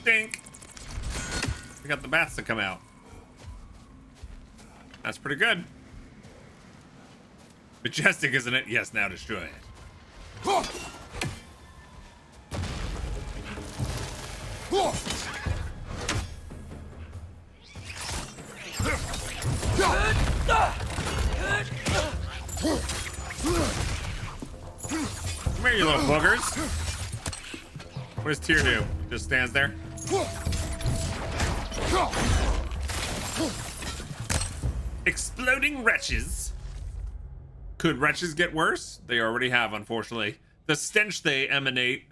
Dink. We got the bats to come out. That's pretty good. Majestic, isn't it? Yes, now destroy it. Come here, you little boogers. What does Tyr do? Just stands there? Exploding wretches. Could wretches get worse? They already have, unfortunately. The stench they emanate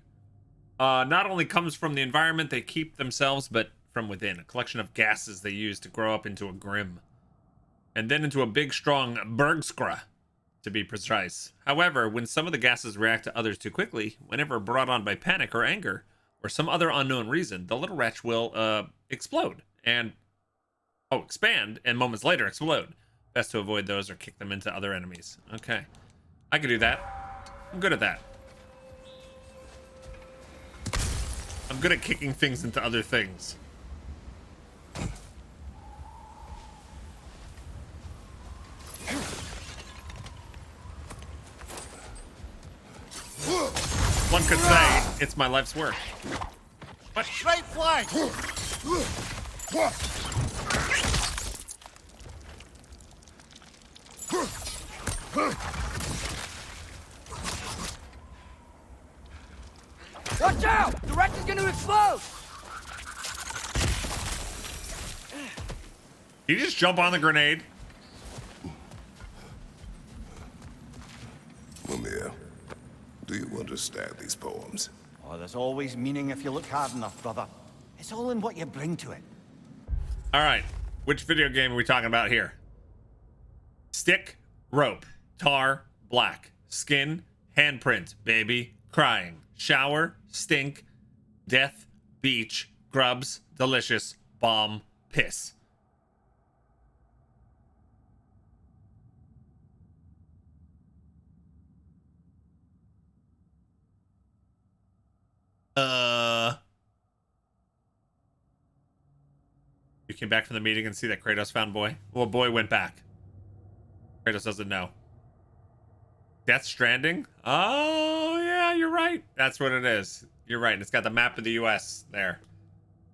not only comes from the environment they keep themselves, but from within. A collection of gases they use to grow up into a grim. And then into a big, strong bergskra, to be precise. However, when some of the gases react to others too quickly, whenever brought on by panic or anger, or some other unknown reason, the little wretch will explode and expand, and moments later explode. Best to avoid those or kick them into other enemies. Okay, I can do that. I'm good at that. I'm good at kicking things into other things. One could say it's my life's work. What? Straight flank! Watch out! The wreck is going to explode! Did you just jump on the grenade? Mimir, do you understand these poems? Oh, there's always meaning if you look hard enough, brother. It's all in what you bring to it. All right, which video game are we talking about here? Stick, rope, tar, black, skin, handprint, baby, crying, shower, stink, death, beach, grubs, delicious, bomb, piss. You came back from the meeting and see that Kratos found Boy? Well, Boy went back. Kratos doesn't know. Death Stranding? Oh, yeah, you're right. That's what it is. You're right. And it's got the map of the US there.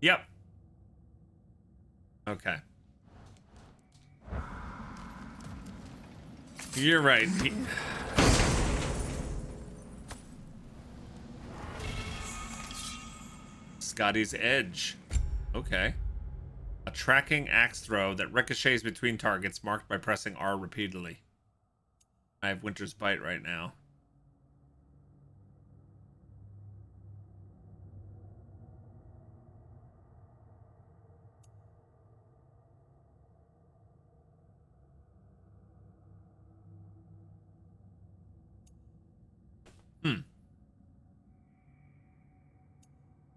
Yep. Okay. You're right. Scotty's Edge. Okay. A tracking axe throw that ricochets between targets marked by pressing R repeatedly. I have Winter's Bite right now.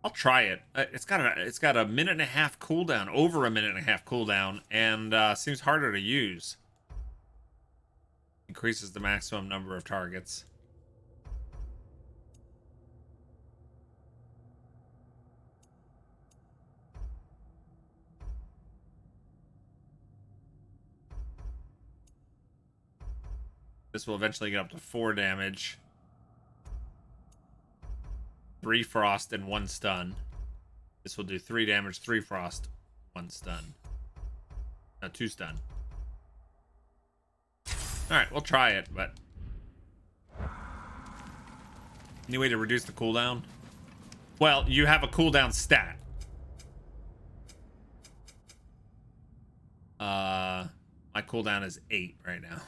I'll try it. It's got a minute and a half cooldown, over a minute and a half cooldown, and seems harder to use. Increases the maximum number of targets. This will eventually get up to 4 damage. 3 frost and 1 stun. This will do 3 damage, 3 frost, 1 stun. No, 2 stun. Alright, we'll try it, but... Any way to reduce the cooldown? Well, you have a cooldown stat. My cooldown is 8 right now.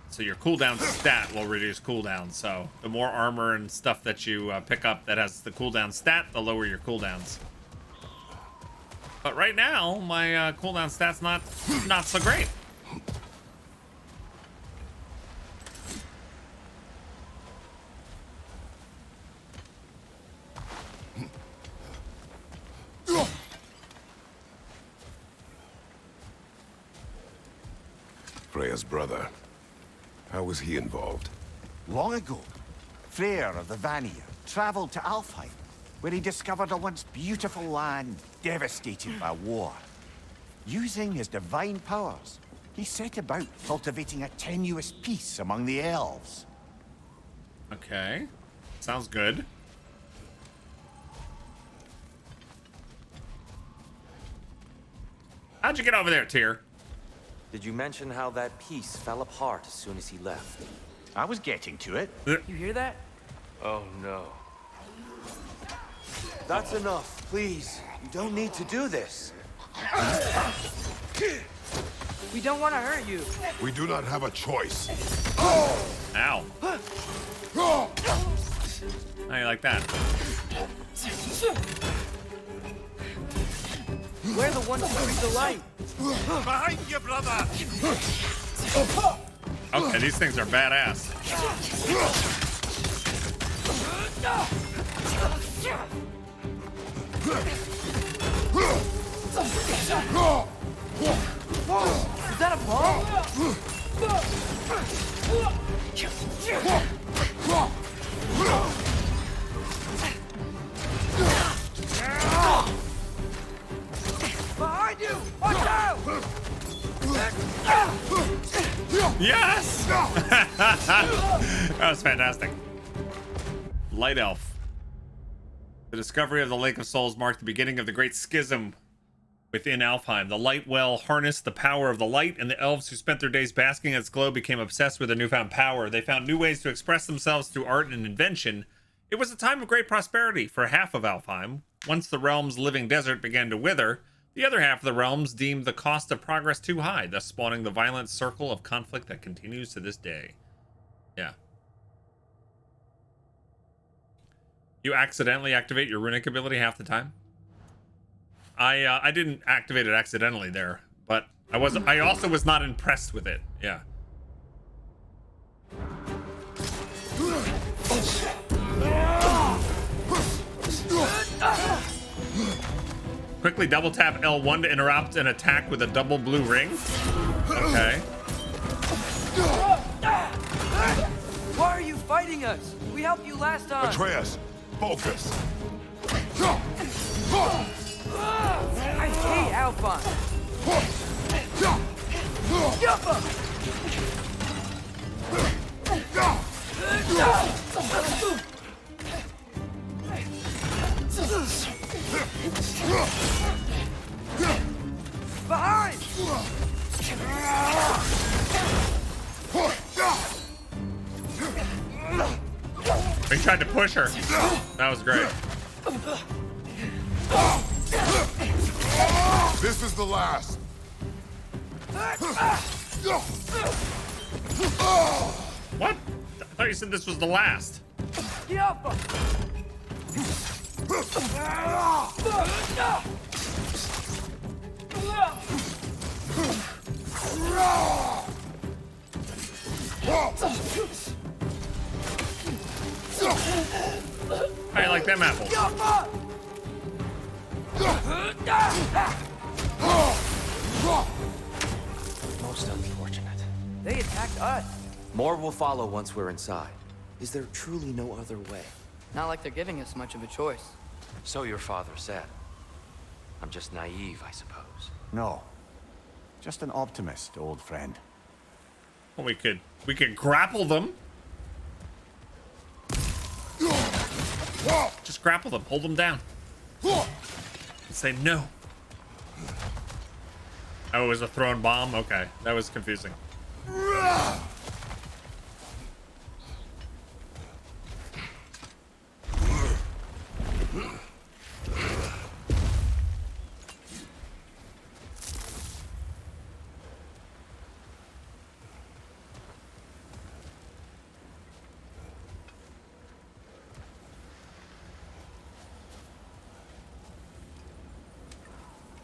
So your cooldown stat will reduce cooldown. So the more armor and stuff that you pick up that has the cooldown stat, the lower your cooldowns. But right now, my cooldown stat's not so great. Freya's brother. How was he involved? Long ago, Freyr of the Vanir traveled to Alfheim, where he discovered a once beautiful land devastated by war. Using his divine powers, he set about cultivating a tenuous peace among the elves. Okay. Sounds good. How'd you get over there, Tyr? Did you mention how that piece fell apart as soon as he left? I was getting to it. You hear that? Oh no. That's enough, please. You don't need to do this. We don't want to hurt you. We do not have a choice. Ow. How you like that? We're the ones who bring the light. Behind you, brother! Okay, these things are badass. Is that a bomb? Behind you! Watch out! Yes! That was fantastic. Light Elf. The discovery of the Lake of Souls marked the beginning of the Great Schism within Alfheim. The light well harnessed the power of the light, and the elves who spent their days basking in its glow became obsessed with their newfound power. They found new ways to express themselves through art and invention. It was a time of great prosperity for half of Alfheim. Once the realm's living desert began to wither, the other half of the realms deemed the cost of progress too high, thus spawning the violent circle of conflict that continues to this day. Yeah. You accidentally activate your runic ability half the time? I didn't activate it accidentally there, but I also was not impressed with it. Yeah. Quickly double tap L1 to interrupt an attack with a double blue ring. Okay. Why are you fighting us? We helped you last time. Atreus, focus. I hate Alphonse. Behind! He tried to push her. That was great. This is the last. What? I thought you said this was the last. How you like them apples? Most unfortunate. They attacked us. More will follow once we're inside. Is there truly no other way? Not like they're giving us much of a choice. So your father said. I'm just naive, I suppose. No. Just an optimist, old friend. Well, we could grapple them. Just grapple them, hold them down. And say no. Oh, it was a thrown bomb? Okay, that was confusing.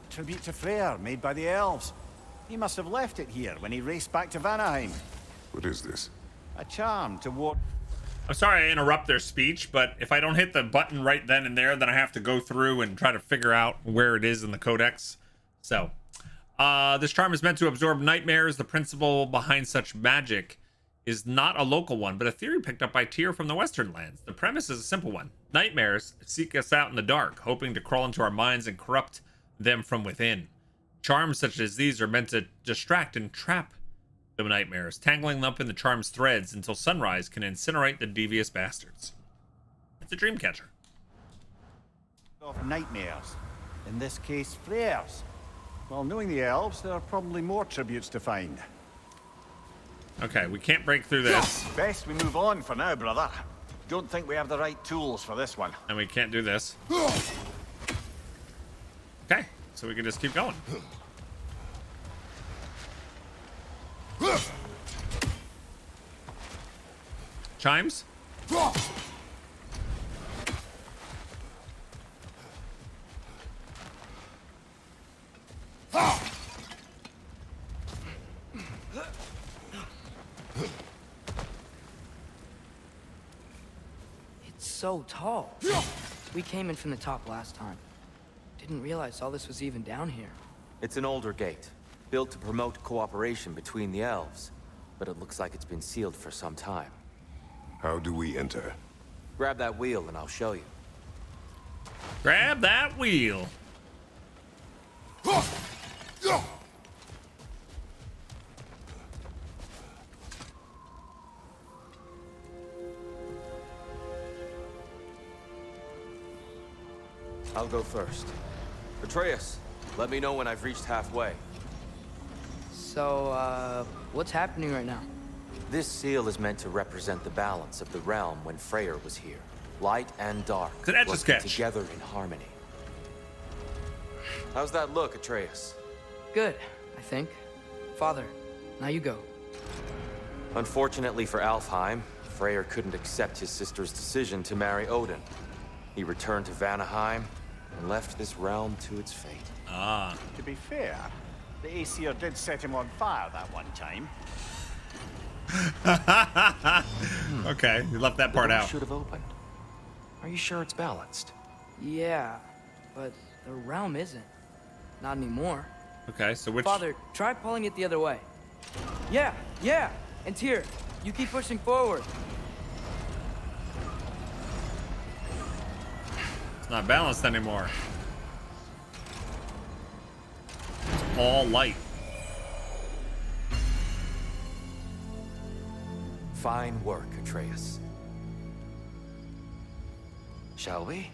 Tribute to Freyr, made by the elves. He must have left it here when he raced back to Vanaheim. What is this? A charm to ward... I'm sorry I interrupt their speech, but if I don't hit the button right then and there, then I have to go through and try to figure out where it is in the codex. So, this charm is meant to absorb nightmares. The principle behind such magic is not a local one, but a theory picked up by Tyr from the Western lands. The premise is a simple one. Nightmares seek us out in the dark, hoping to crawl into our minds and corrupt them from within. Charms such as these are meant to distract and trap the nightmares, tangling them up in the charm's threads until sunrise can incinerate the devious bastards. It's a dream catcher. Of nightmares. In this case, flares. Well, knowing the elves, there are probably more tributes to find. Okay, we can't break through this. Best we move on for now, brother. Don't think we have the right tools for this one. And we can't do this. Okay, so we can just keep going. Chimes? It's so tall. We came in from the top last time. Didn't realize all this was even down here. It's an older gate, built to promote cooperation between the elves, but it looks like it's been sealed for some time. How do we enter? Grab that wheel and I'll show you. Grab that wheel. I'll go first. Atreus, let me know when I've reached halfway. So, what's happening right now? This seal is meant to represent the balance of the realm when Freyr was here. Light and dark It's an Etch-a-Sketch. working together in harmony. How's that look, Atreus? Good, I think. Father, now you go. Unfortunately for Alfheim, Freyr couldn't accept his sister's decision to marry Odin. He returned to Vanaheim and left this realm to its fate. Ah. To be fair, the Aesir did set him on fire that one time. Okay, you left that part The door out. should have opened. Are you sure it's balanced? Yeah, but the realm isn't. Not anymore. Okay, so which... Father, try pulling it the other way. Yeah, yeah! And Tyr, you keep pushing forward. It's not balanced anymore. It's all light. Fine work, Atreus. Shall we?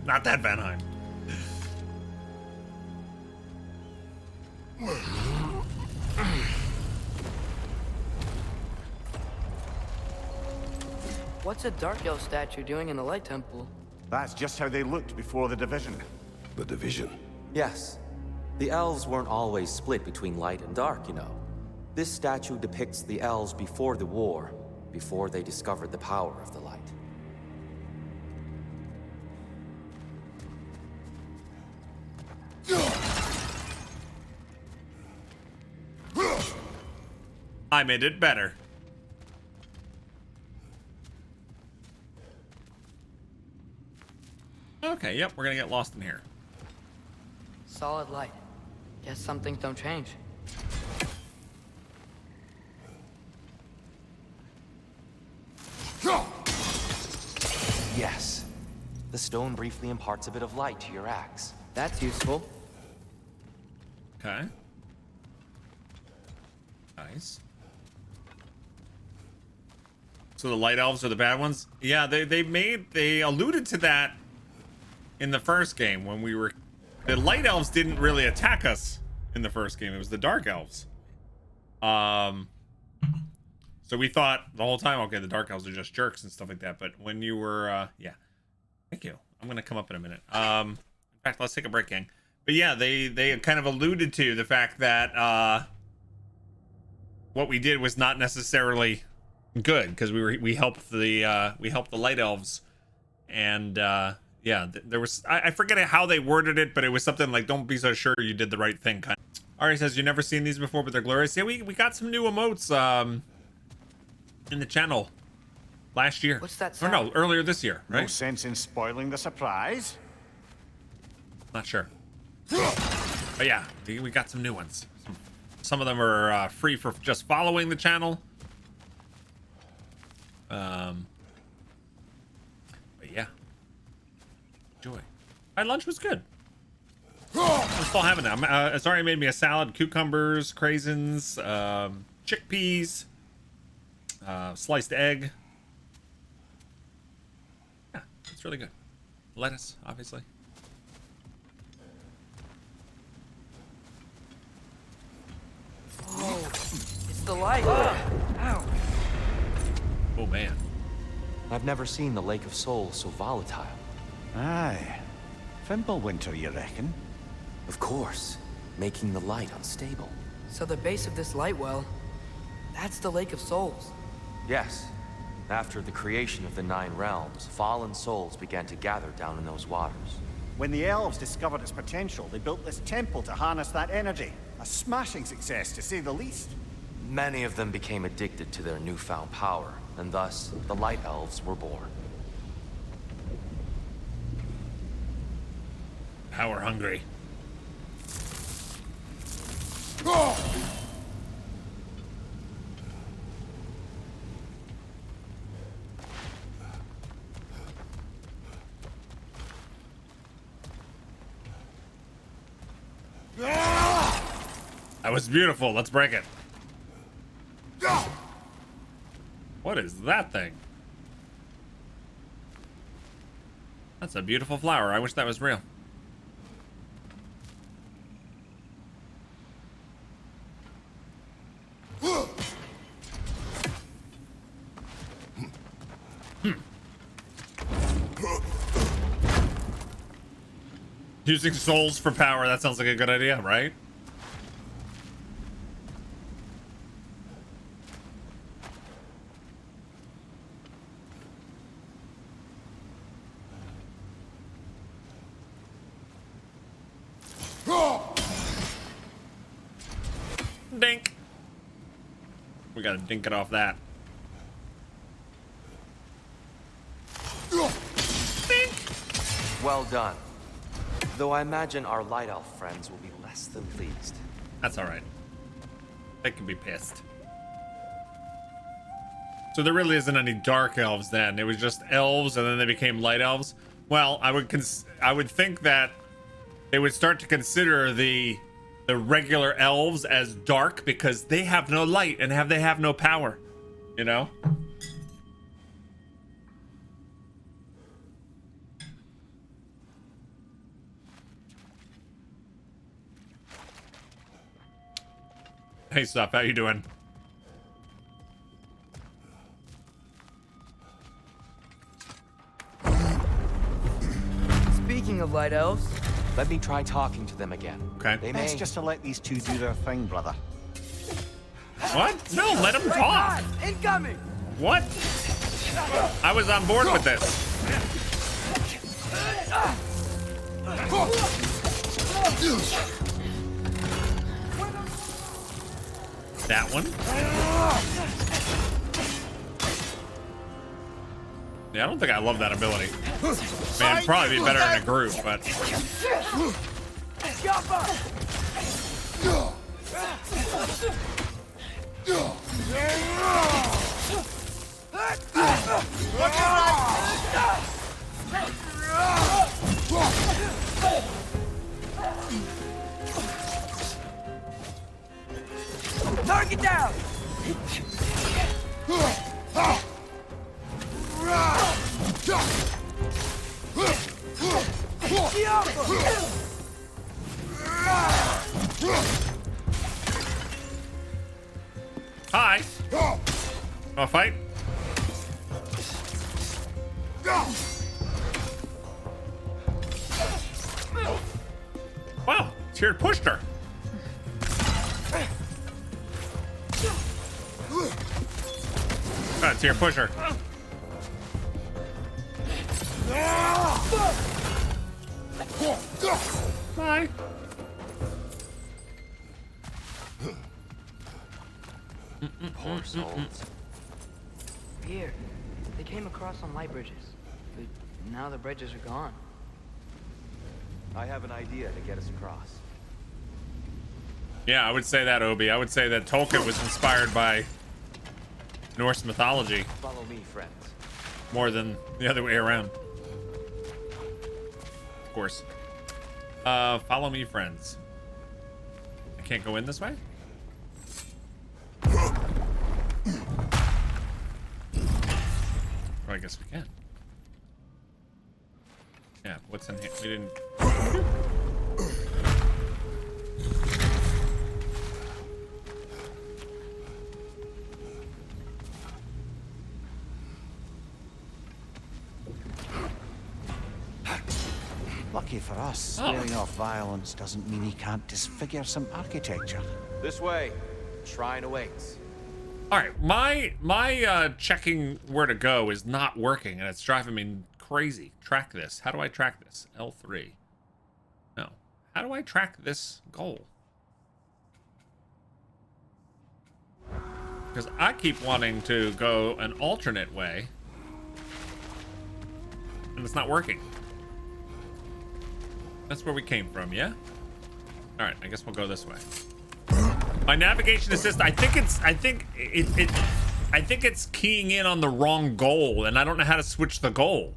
Not that Vanheim. What's a Dark Elf statue doing in the Light Temple? That's just how they looked before the division. The division. Yes. The elves weren't always split between light and dark, you know. This statue depicts the elves before the war, before they discovered the power of the light. I made it better. Okay, yep, we're gonna get lost in here. Solid light. Guess some things don't change. Yes. The stone briefly imparts a bit of light to your axe. That's useful. Okay. Nice. So the light elves are the bad ones? Yeah, they alluded to that in the first game when we were... The light elves didn't really attack us in the first game. It was the dark elves. So we thought the whole time, okay, the dark elves are just jerks and stuff like that. But when you were, yeah. Thank you. I'm going to come up in a minute. In fact, let's take a break, gang. But yeah, they kind of alluded to the fact that what we did was not necessarily good because we helped the light elves, and yeah, there was I forget how they worded it, but it was something like, "Don't be so sure you did the right thing." Kind of. Ari says you've never seen these before, but they're glorious. Yeah, we got some new emotes in the channel last year. What's that Or sound? no, earlier this year, No right? sense in spoiling the surprise. Not sure. But yeah, we got some new ones. Some of them are free for just following the channel. But yeah, enjoy. My lunch was good. I'm still having it. It's already made me a salad: cucumbers, craisins, chickpeas, sliced egg. Yeah, it's really good. Lettuce, obviously. Oh, it's the light. Ow. Oh man. I've never seen the Lake of Souls so volatile. Aye. Fimbulwinter, you reckon? Of course, making the light unstable. So the base of this light well, that's the Lake of Souls. Yes. After the creation of the 9 realms, fallen souls began to gather down in those waters. When the elves discovered its potential, they built this temple to harness that energy. A smashing success, to say the least. Many of them became addicted to their newfound power, and thus, the Light Elves were born. Power hungry. That was beautiful. Let's break it. What is that thing? That's a beautiful flower. I wish that was real. Using souls for power, that sounds like a good idea, right? Dink. We gotta dink it off that. Dink. Well done. Though I imagine our Light Elf friends will be less than pleased. That's all right. They can be pissed. So there really isn't any dark elves then. It was just elves, and then they became light elves. Well, I would think that they would start to consider the regular elves as dark because they have no light and they have no power. You know? Hey, Stuff, how you doing? Speaking of light elves, Let me try talking to them again. Okay. They Best may... just to let these two do their thing, brother. What? No, let them talk. incoming! What? I was on board with this. That one? Yeah, I don't think I love that ability. I mean, it'd probably be better in a group, but... Target down! Hi! Wanna fight? Wow, Tyr pushed her. Tyr, push her. Bye. Poor souls. Weird. They came across on light bridges, but now the bridges are gone. I have an idea to get us across. Yeah, I would say that, Obi. I would say that Tolkien was inspired by Norse mythology Follow me, friends. more than the other way around. Of course. Follow me, friends. I can't go in this way? Oh, I guess we can. Yeah, what's in here? We didn't... Lucky for us, swearing off violence doesn't mean he can't disfigure some architecture. This way. Shrine awaits. All right, my checking where to go is not working, and it's driving me crazy. Track this. How do I track this? L3. No. How do I track this goal? Because I keep wanting to go an alternate way, and it's not working. That's where we came from, yeah? All right, I guess we'll go this way. My navigation assist, I think it's keying in on the wrong goal, and I don't know how to switch the goal.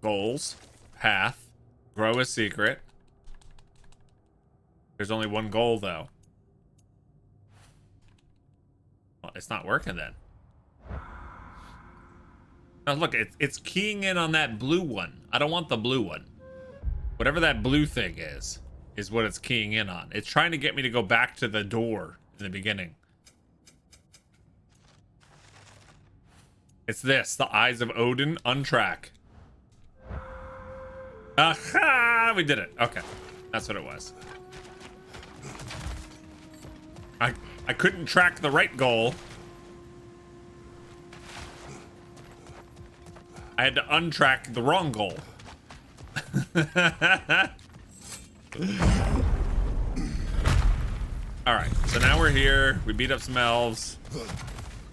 Goals, path, grow a secret. There's only one goal, though. Well, it's not working then. Now look, it's keying in on that blue one. I don't want the blue one. Whatever that blue thing is what it's keying in on. It's trying to get me to go back to the door in the beginning. It's this, the Eyes of Odin, untrack. Aha! We did it. Okay, that's what it was. I couldn't track the right goal. I had to untrack the wrong goal. Alright, so now we're here. We beat up some elves.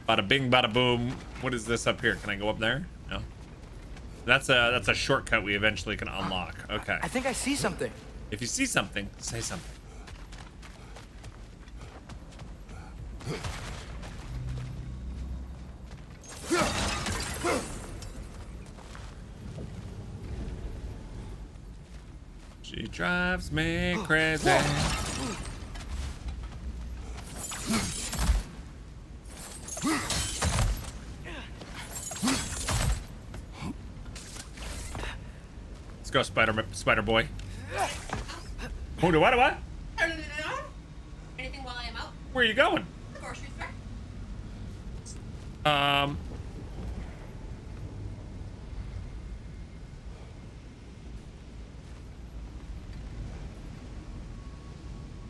Bada bing, bada boom. What is this up here? Can I go up there? No. That's a shortcut we eventually can unlock. Okay. I think I see something. If you see something, say something. She drives me crazy. Let's go, Spider Boy. Who do what? Anything while I am out? Where are you going? The grocery store.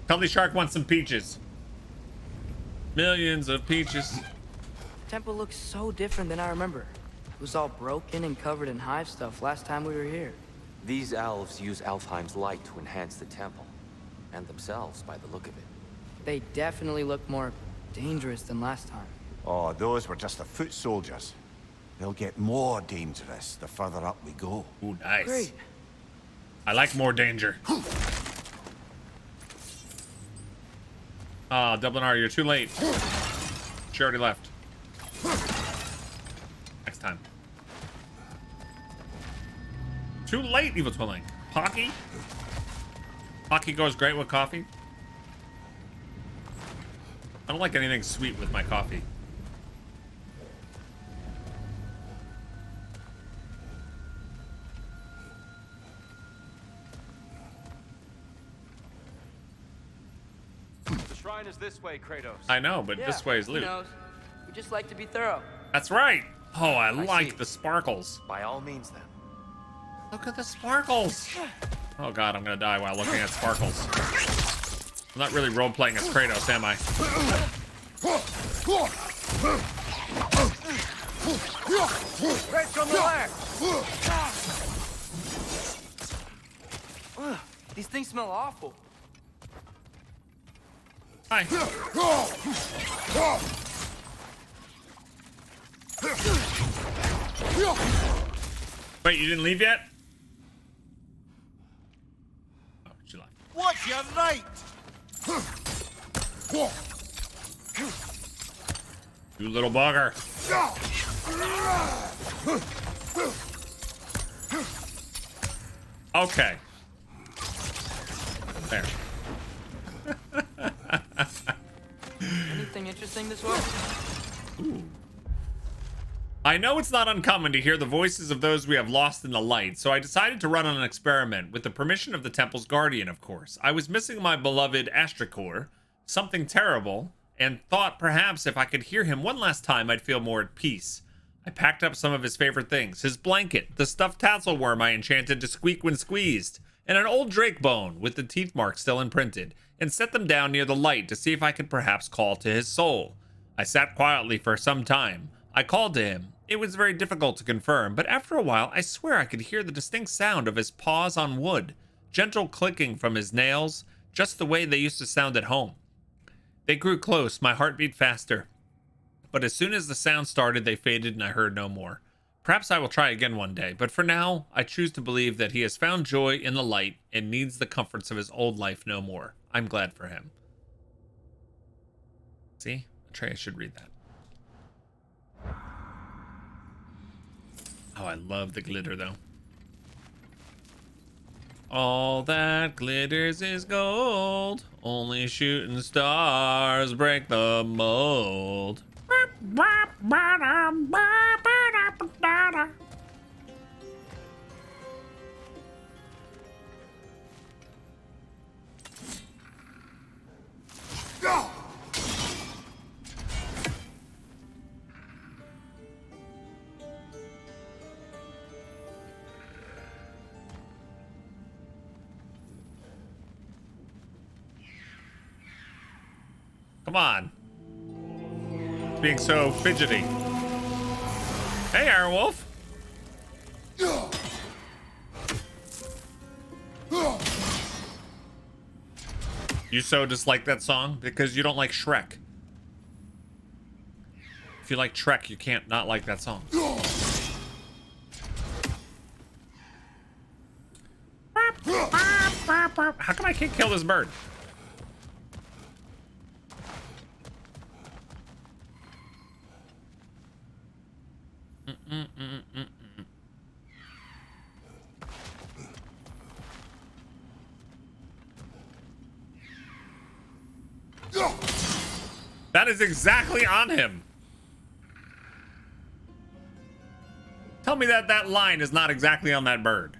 Cuddly Shark wants some peaches. Millions of peaches. Temple looks so different than I remember. It was all broken and covered in hive stuff last time we were here. These elves use Alfheim's light to enhance the temple. And themselves, by the look of it. They definitely look more dangerous than last time. Oh, those were just the foot soldiers. They'll get more dangerous the further up we go. Ooh, nice. Great. I like more danger. Ah, Dublin R, you're too late. She already left. Next time. Too late, Evil Twilling. Pocky? Pocky goes great with coffee. I don't like anything sweet with my coffee. The shrine is this way, Kratos. I know, but Yeah, this way is who loot. knows? We just like to be thorough. That's right. Oh, I like see. the sparkles. By all means, then. Look at the sparkles. Oh god, I'm gonna die while looking at sparkles. I'm not really role-playing as Kratos, am I? Right from the left! These things smell awful. Hi. Wait, you didn't leave yet? Oh, she left. What's your right? You little bugger. Okay. There. Anything interesting this way? Ooh. I know it's not uncommon to hear the voices of those we have lost in the light, so I decided to run on an experiment, with the permission of the temple's guardian, of course. I was missing my beloved Astracor, something terrible, and thought perhaps if I could hear him one last time, I'd feel more at peace. I packed up some of his favorite things, his blanket, the stuffed tassel worm I enchanted to squeak when squeezed, and an old drake bone with the teeth mark still imprinted, and set them down near the light to see if I could perhaps call to his soul. I sat quietly for some time. I called to him. It was very difficult to confirm, but after a while, I swear I could hear the distinct sound of his paws on wood, gentle clicking from his nails, just the way they used to sound at home. They grew close, my heart beat faster. But as soon as the sound started, they faded and I heard no more. Perhaps I will try again one day, but for now, I choose to believe that he has found joy in the light and needs the comforts of his old life no more. I'm glad for him. See? Atreus should read that. Oh, I love the glitter, though. All that glitters is gold. Only shooting stars break the mold. Come on. Being so fidgety. Hey, Airwolf. You so dislike that song because you don't like Shrek. If you like Shrek, you can't not like that song. How come I can't kill this bird? That is exactly on him. Tell me that that line is not exactly on that bird.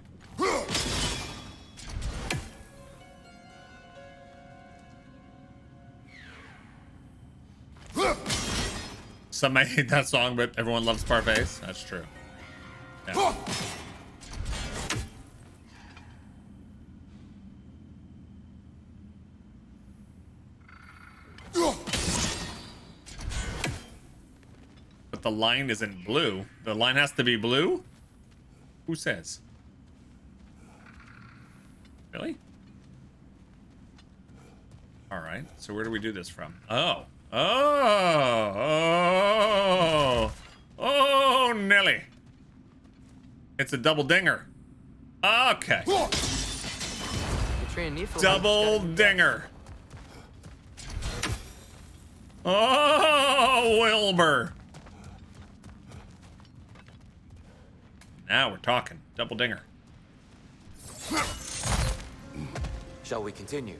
Some may hate that song, but everyone loves parfaits. That's true. Yeah. But the line isn't blue. The line has to be blue? Who says? Really? All right. So where do we do this from? Oh. Oh, Nelly. It's a double dinger. Okay. Double dinger. Oh, Wilbur. Now we're talking. Double dinger. Shall we continue?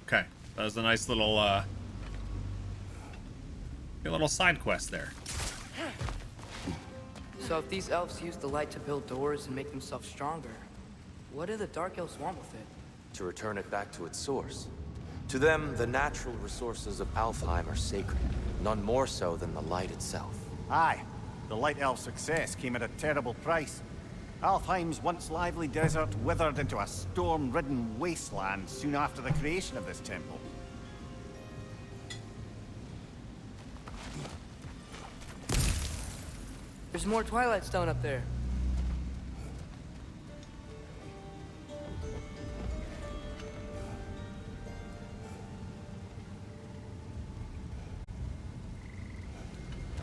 Okay. That was a nice little, a little side quest there. So if these elves use the light to build doors and make themselves stronger, what do the Dark Elves want with it? To return it back to its source. To them, the natural resources of Alfheim are sacred, none more so than the light itself. Aye, the Light Elf success came at a terrible price. Alfheim's once lively desert withered into a storm-ridden wasteland soon after the creation of this temple. There's more Twilight Stone up there.